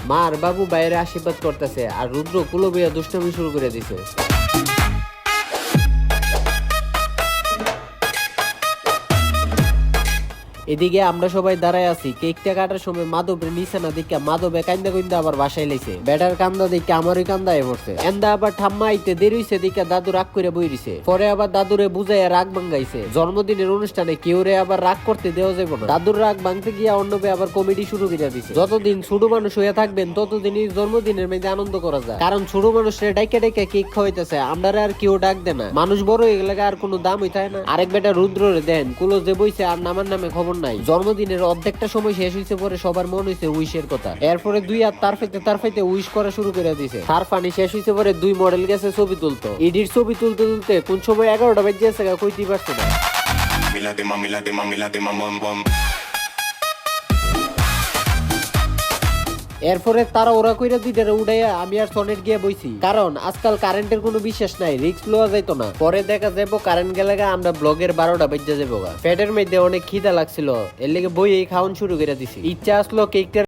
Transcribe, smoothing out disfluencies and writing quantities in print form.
মা আর বাবু বাইরে আশীর্বাদ করতেছে আর রুদ্র কুলো বইয়া দুষ্টামি শুরু করে দিছে। এদিকে আমরা সবাই দাঁড়ায় আছি, কেকটা কাটার সময় মাধবের নিচে না দিকে মাধবে কান্দা কইন্দা আবার বাসায় লাইছে। বেটার কান্দা দিকে আমারই কান্দায় পড়ছে। এন্দা আবার ঠাম্মা আইতে দেরি হইছে দিকে দাদু রাগ করে বই দিছে। পরে আবার দাদুরে বুঝাইয়া রাগ ভাঙ্গাইছে। জন্মদিনের অনুষ্ঠানে কেউ রে আবার রাগ করতে দেওয়া যাবে না। দাদুর রাগ ভাঙতে গিয়া অন্নবে আবার কমেডি শুরু করে দিছে। যতদিন ছোট মানুষ হয়ে থাকবেন ততদিনই জন্মদিনের মধ্যে আনন্দ করা যায়, কারণ ছোট মানুষের ডাইকে ডাইকে কেক খাওয়াইতেছে, আমরা আর কেউ ডাক দে না। মানুষ বড় হয়ে গেলে আর কোনো দাম হইতায় না। আরেক বেটা রুদ্ররে দেন কুলো যে বইছে আর নামার নামে খবর নাই। জন্মদিনের অর্ধেকটা সময় শেষ হয়েছে, পরে সবার মন হয়েছে উইশের কথা। এরপরে দুই আর তার ফাইতে উইশ করা শুরু করে দিছে। তার পানি শেষ হয়েছে, পরে দুই মডেল গেছে ছবি তুলতো। ইডির ছবি তুলতে তুলতে কোন সময় 11টা বেজে গেছে কইতেই পারছে না। এরপরে তারা ওরা কইরা দুইটারে উড়াইয়া আমি আর সনেট গিয়ে বইছি, কারণ আজকাল কারেন্টের কোনো বিশ্বাস নাই, রিস্ক লওয়া যাইতো না। পরে দেখা যাবো কারেন্ট গেলে আমরা ব্লগের 12টা বেজে যাবো। পেটের মধ্যে অনেক খিদা লাগছিল, এর লেগে বই এই খাওয়ান শুরু করে দিছি। ইচ্ছা আসলো কেকটা